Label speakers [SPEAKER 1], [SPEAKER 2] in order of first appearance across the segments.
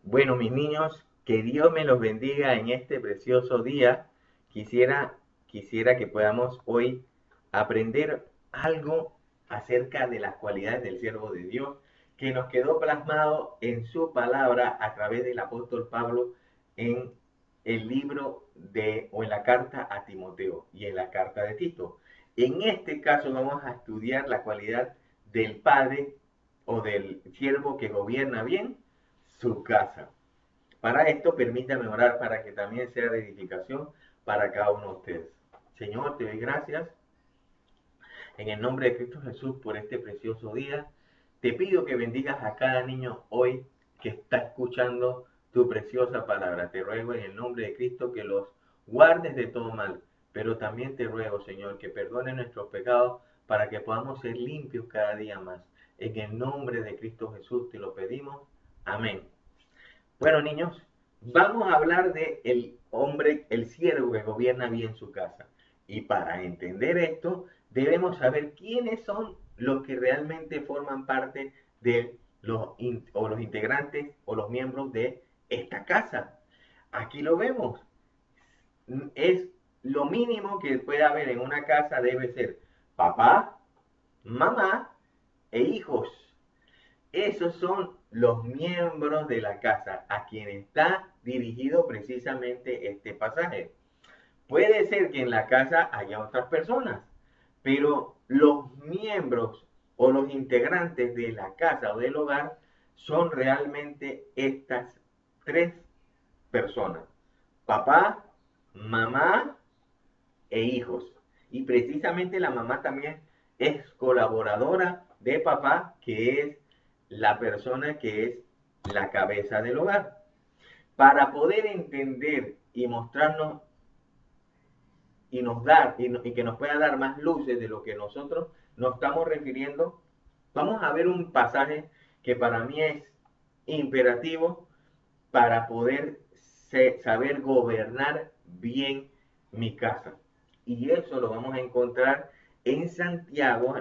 [SPEAKER 1] Bueno, mis niños, que Dios me los bendiga en este precioso día. Quisiera, quisiera que podamos hoy aprender algo acerca de las cualidades del siervo de Dios, que nos quedó plasmado en su palabra a través del apóstol Pablo en el libro o en la carta a Timoteo y en la carta de Tito. En este caso vamos a estudiar la cualidad del padre o del siervo que gobierna bien su casa. Para esto, permítame orar para que también sea de edificación para cada uno de ustedes. Señor, te doy gracias en el nombre de Cristo Jesús por este precioso día. Te pido que bendigas a cada niño hoy que está escuchando tu preciosa palabra. Te ruego en el nombre de Cristo que los guardes de todo mal, pero también te ruego, Señor, que perdone nuestros pecados para que podamos ser limpios cada día más. En el nombre de Cristo Jesús te lo pedimos. Amén. Bueno, niños, vamos a hablar de el hombre, el siervo que gobierna bien su casa. Y para entender esto, debemos saber quiénes son los que realmente forman parte de los integrantes o los miembros de esta casa. Aquí lo vemos. Es lo mínimo que puede haber en una casa debe ser papá, mamá e hijos. Esos son los miembros de la casa a quien está dirigido precisamente este pasaje. Puede ser que en la casa haya otras personas, pero los miembros o los integrantes de la casa o del hogar son realmente estas tres personas: papá, mamá e hijos. Y precisamente la mamá también es colaboradora de papá, que es la persona que es la cabeza del hogar. Para poder entender y mostrarnos y nos dar y que nos pueda dar más luces de lo que nosotros nos estamos refiriendo, vamos a ver un pasaje que para mí es imperativo para poder saber gobernar bien mi casa. Y eso lo vamos a encontrar en Santiago.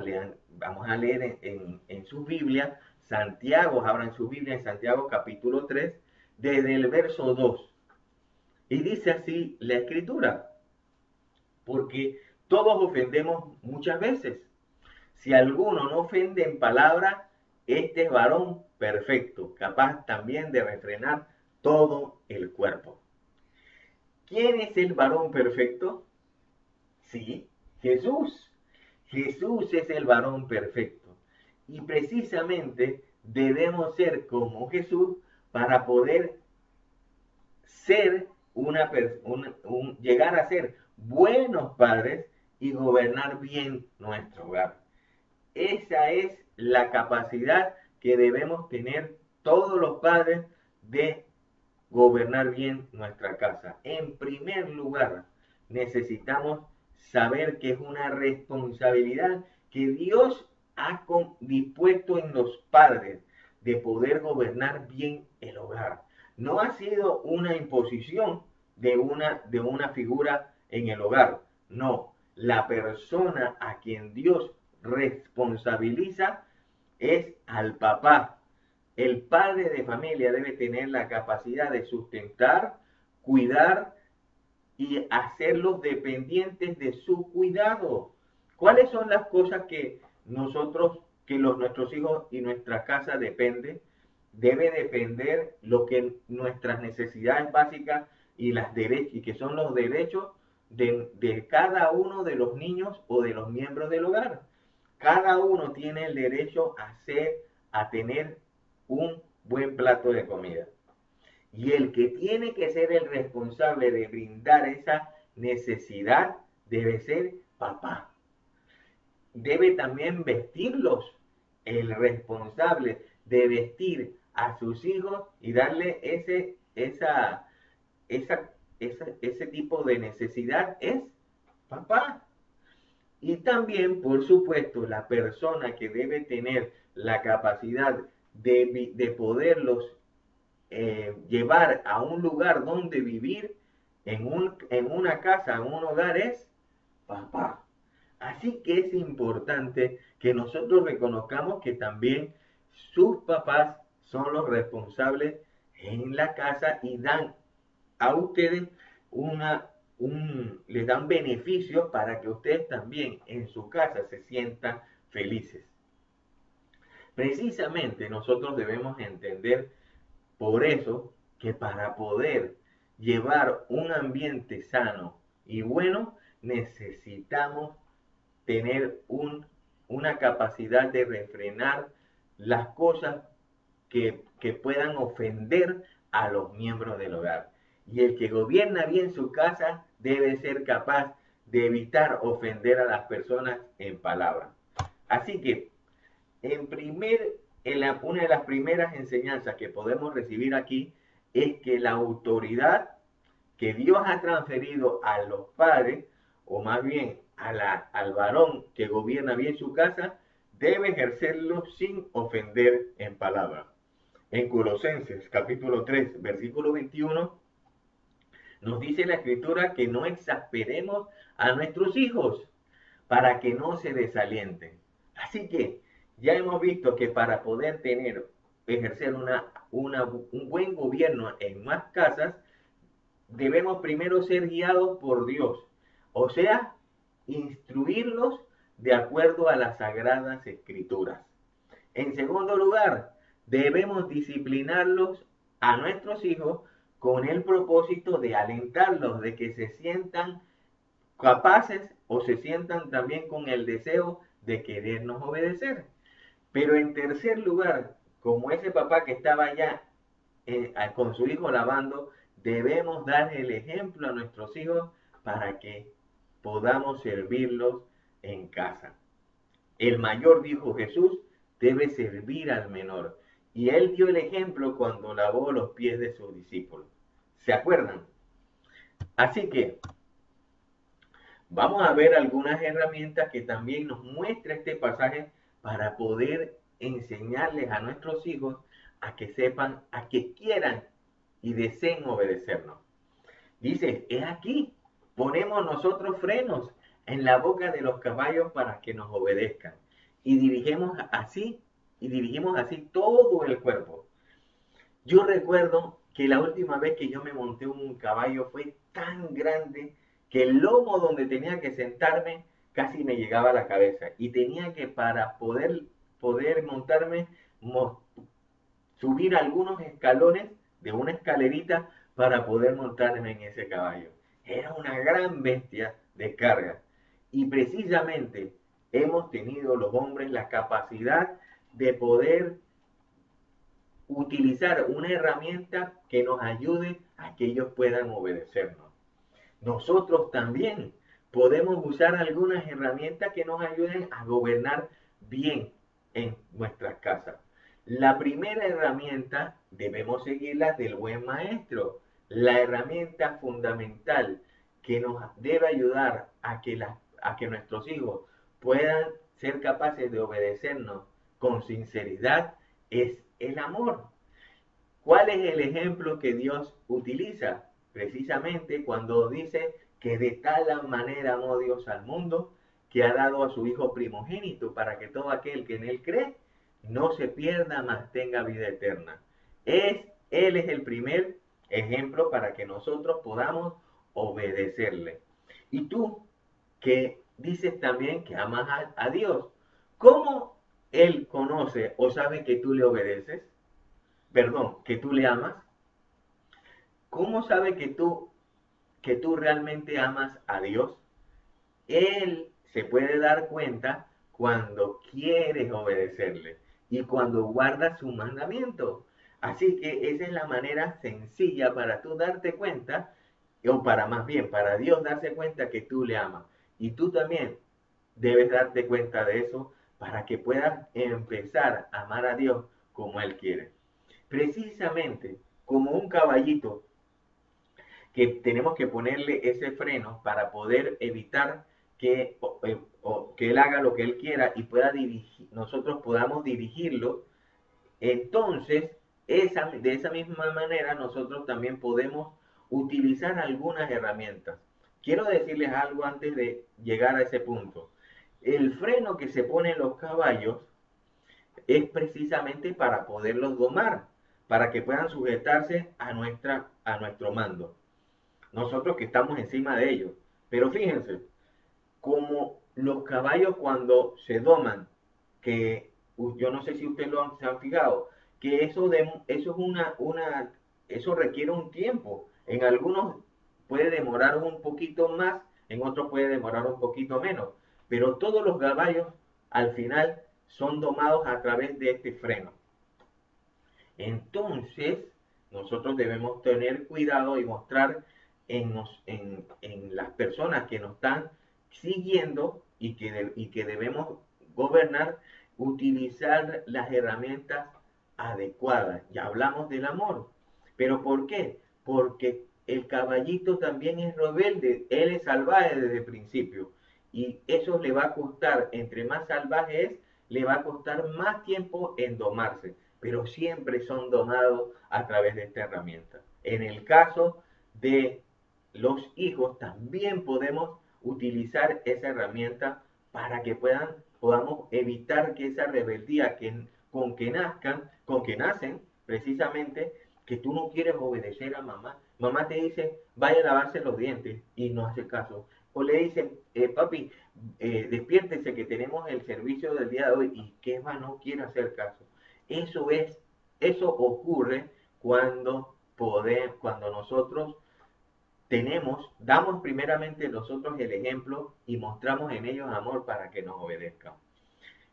[SPEAKER 1] Vamos a leer en su Biblia. Santiago, abran su Biblia en Santiago capítulo 3, desde el verso 2. Y dice así la escritura: porque todos ofendemos muchas veces. Si alguno no ofende en palabra, este es varón perfecto, capaz también de refrenar todo el cuerpo. ¿Quién es el varón perfecto? Sí, Jesús. Jesús es el varón perfecto. Y precisamente debemos ser como Jesús para poder ser llegar a ser buenos padres y gobernar bien nuestro hogar. Esa es la capacidad que debemos tener todos los padres de gobernar bien nuestra casa. En primer lugar, necesitamos saber que es una responsabilidad que Dios ha dispuesto en los padres de poder gobernar bien el hogar. No ha sido una imposición de una figura en el hogar. No, la persona a quien Dios responsabiliza es al papá. El padre de familia debe tener la capacidad de sustentar, cuidar y hacerlos dependientes de su cuidado. ¿Cuáles son las cosas que nuestros hijos y nuestra casa dependen? Debe depender lo que nuestras necesidades básicas y que son los derechos de cada uno de los niños o de los miembros del hogar. Cada uno tiene el derecho a tener un buen plato de comida. Y el que tiene que ser el responsable de brindar esa necesidad debe ser papá. Debe también vestirlos. El responsable de vestir a sus hijos y darle ese tipo de necesidad es papá. Y también, por supuesto, la persona que debe tener la capacidad de poderlos llevar a un lugar donde vivir, en una casa, en un hogar, es papá. Así que es importante que nosotros reconozcamos que también sus papás son los responsables en la casa y dan a ustedes les dan beneficios para que ustedes también en su casa se sientan felices. Precisamente nosotros debemos entender por eso que para poder llevar un ambiente sano y bueno, necesitamos tener una capacidad de refrenar las cosas que puedan ofender a los miembros del hogar. Y el que gobierna bien su casa debe ser capaz de evitar ofender a las personas en palabras. Así que, una de las primeras enseñanzas que podemos recibir aquí es que la autoridad que Dios ha transferido a los padres, o más bien al varón que gobierna bien su casa, debe ejercerlo sin ofender en palabras. En Colosenses capítulo 3, versículo 21, nos dice la escritura que no exasperemos a nuestros hijos para que no se desalienten. Así que ya hemos visto que para poder ejercer un buen gobierno en más casas, debemos primero ser guiados por Dios, o sea, instruirlos de acuerdo a las sagradas escrituras. En segundo lugar, debemos disciplinarlos a nuestros hijos con el propósito de alentarlos, de que se sientan capaces o se sientan también con el deseo de querernos obedecer. Pero en tercer lugar, como ese papá que estaba allá con su hijo lavando, debemos dar el ejemplo a nuestros hijos para que podamos servirlos en casa. El mayor, dijo Jesús, debe servir al menor. Y él dio el ejemplo cuando lavó los pies de sus discípulos. ¿Se acuerdan? Así que vamos a ver algunas herramientas que también nos muestra este pasaje para poder enseñarles a nuestros hijos a que sepan, a que quieran y deseen obedecernos. Dice, es aquí, ponemos nosotros frenos en la boca de los caballos para que nos obedezcan. Y dirigimos así todo el cuerpo. Yo recuerdo que la última vez que yo me monté un caballo fue tan grande que el lomo donde tenía que sentarme casi me llegaba a la cabeza. Y tenía que, para poder montarme, subir algunos escalones de una escalerita para poder montarme en ese caballo. Era una gran bestia de carga. Y precisamente hemos tenido los hombres la capacidad de poder utilizar una herramienta que nos ayude a que ellos puedan obedecernos. Nosotros también podemos usar algunas herramientas que nos ayuden a gobernar bien en nuestras casas. La primera herramienta debemos seguirla del buen maestro. La herramienta fundamental que nos debe ayudar a que nuestros hijos puedan ser capaces de obedecernos con sinceridad es el amor. ¿Cuál es el ejemplo que Dios utiliza? Precisamente cuando dice que de tal manera amó Dios al mundo que ha dado a su Hijo primogénito para que todo aquel que en él cree no se pierda, mas tenga vida eterna. Él es el primer ejemplo para que nosotros podamos obedecerle. Y tú, que dices también que amas a Dios, ¿cómo Él conoce o sabe que tú le obedeces? Perdón, que tú le amas. ¿Cómo sabe que tú realmente amas a Dios? Él se puede dar cuenta cuando quieres obedecerle y cuando guardas su mandamiento. Así que esa es la manera sencilla para tú darte cuenta, o para más bien, para Dios darse cuenta que tú le amas. Y tú también debes darte cuenta de eso para que puedas empezar a amar a Dios como Él quiere. Precisamente como un caballito que tenemos que ponerle ese freno para poder evitar que él haga lo que él quiera y nosotros podamos dirigirlo. Entonces, de esa misma manera nosotros también podemos utilizar algunas herramientas. Quiero decirles algo antes de llegar a ese punto. El freno que se pone en los caballos es precisamente para poderlos domar, para que puedan sujetarse a nuestro mando. Nosotros que estamos encima de ellos. Pero fíjense, como los caballos cuando se doman, que yo no sé si ustedes se han fijado, que eso es eso requiere un tiempo. En algunos puede demorar un poquito más, en otros puede demorar un poquito menos. Pero todos los caballos al final son domados a través de este freno. Entonces, nosotros debemos tener cuidado y mostrar en las personas que nos están siguiendo y que debemos gobernar, utilizar las herramientas adecuadas. Ya hablamos del amor. ¿Pero por qué? Porque el caballito también es rebelde, él es salvaje desde el principio. Y eso le va a costar, entre más salvaje es, le va a costar más tiempo en domarse, pero siempre son domados a través de esta herramienta. En el caso de los hijos, también podemos utilizar esa herramienta para que podamos evitar que esa rebeldía con que nacen, precisamente, que tú no quieres obedecer a mamá. Mamá te dice, vaya a lavarse los dientes y no hace caso. O le dicen, papi, despiértese que tenemos el servicio del día de hoy y que va, no quiere hacer caso. Eso ocurre cuando nosotros damos primeramente nosotros el ejemplo y mostramos en ellos amor para que nos obedezcan.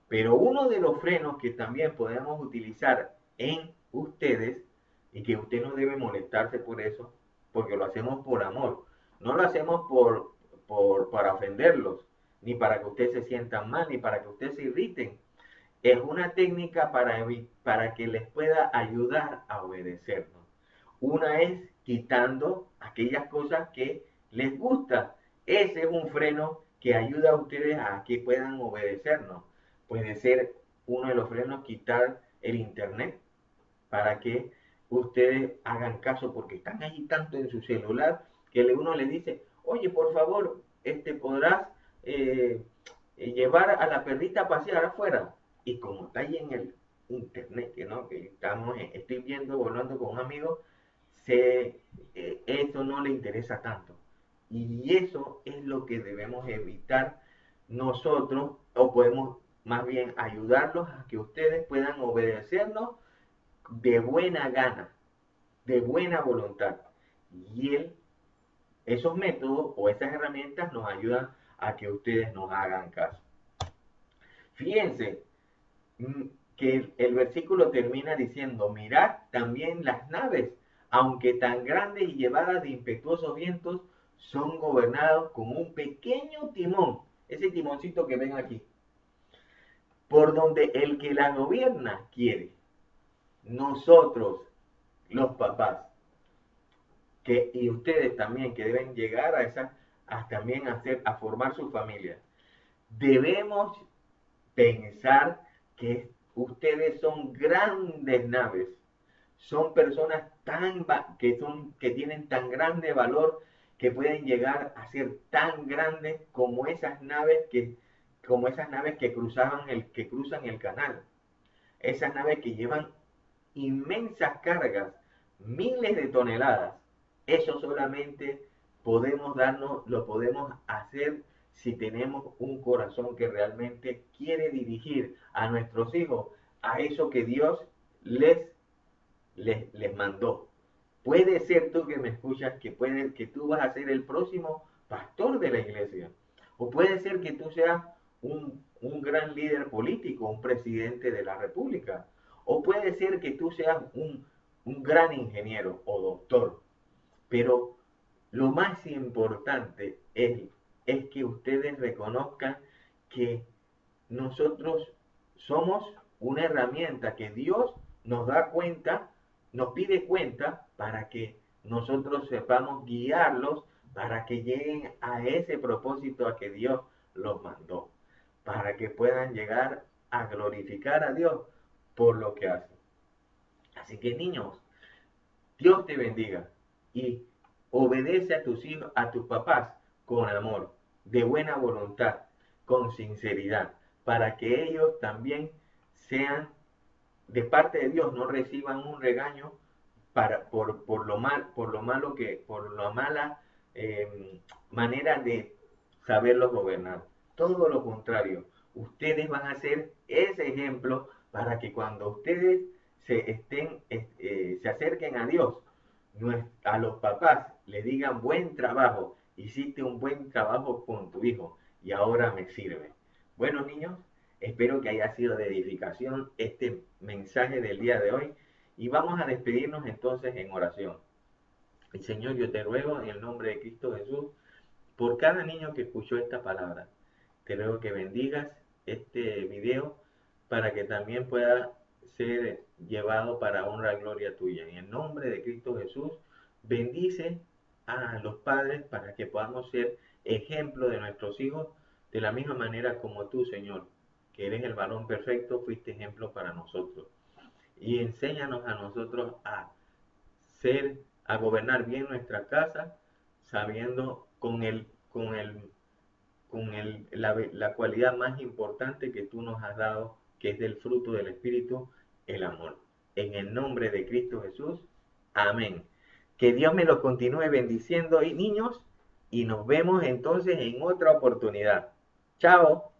[SPEAKER 1] Pero uno de los frenos que también podemos utilizar en ustedes, y que usted no debe molestarse por eso, porque lo hacemos por amor, no lo hacemos para ofenderlos, ni para que ustedes se sientan mal, ni para que ustedes se irriten. Es una técnica para que les pueda ayudar a obedecernos. Una es quitando aquellas cosas que les gusta. Ese es un freno que ayuda a ustedes a que puedan obedecernos. Puede ser uno de los frenos quitar el internet para que ustedes hagan caso porque están allí tanto en su celular que uno le dice, oye, por favor, podrás llevar a la perrita a pasear afuera. Y como está ahí en el internet, ¿no? Estoy viendo, volando con un amigo, eso no le interesa tanto. Y eso es lo que debemos evitar nosotros, o podemos más bien ayudarlos a que ustedes puedan obedecernos de buena gana, de buena voluntad. Y esos métodos o esas herramientas nos ayudan a que ustedes nos hagan caso. Fíjense que el versículo termina diciendo, mirad también las naves, aunque tan grandes y llevadas de impetuosos vientos, son gobernados con un pequeño timón, ese timoncito que ven aquí, por donde el que la gobierna quiere. Nosotros, los papás, y ustedes también, que deben llegar también a formar su familia, debemos pensar que ustedes son grandes naves, son personas que tienen tan grande valor que pueden llegar a ser tan grandes como esas naves que cruzan el canal, esas naves que llevan inmensas cargas, miles de toneladas. Eso solamente lo podemos hacer si tenemos un corazón que realmente quiere dirigir a nuestros hijos a eso que Dios les mandó. Puede ser tú que me escuchas que tú vas a ser el próximo pastor de la iglesia. O puede ser que tú seas un gran líder político, un presidente de la república. O puede ser que tú seas un gran ingeniero o doctor. Pero lo más importante es que ustedes reconozcan que nosotros somos una herramienta que Dios nos da cuenta, nos pide cuenta para que nosotros sepamos guiarlos para que lleguen a ese propósito a que Dios los mandó, para que puedan llegar a glorificar a Dios por lo que hacen. Así que niños, Dios te bendiga y obedece a tus hijos, a tus papás con amor, de buena voluntad, con sinceridad, para que ellos también sean de parte de Dios no reciban un regaño por lo malo que, por la mala manera de saberlos gobernar. Todo lo contrario, ustedes van a ser ese ejemplo para que cuando ustedes se acerquen a Dios, a los papás le digan buen trabajo, hiciste un buen trabajo con tu hijo y ahora me sirve. Bueno, niños, espero que haya sido de edificación este mensaje del día de hoy y vamos a despedirnos entonces en oración. Y Señor, yo te ruego en el nombre de Cristo Jesús, por cada niño que escuchó esta palabra, te ruego que bendigas este video para que también pueda ser llevado para honra y gloria tuya. En el nombre de Cristo Jesús, bendice a los padres para que podamos ser ejemplo de nuestros hijos de la misma manera como tú, Señor, que eres el varón perfecto, fuiste ejemplo para nosotros. Y enséñanos a nosotros a gobernar bien nuestra casa, sabiendo la cualidad más importante que tú nos has dado, que es del fruto del Espíritu, el amor. En el nombre de Cristo Jesús, amén. Que Dios me lo continúe bendiciendo, y niños, y nos vemos entonces en otra oportunidad. Chao.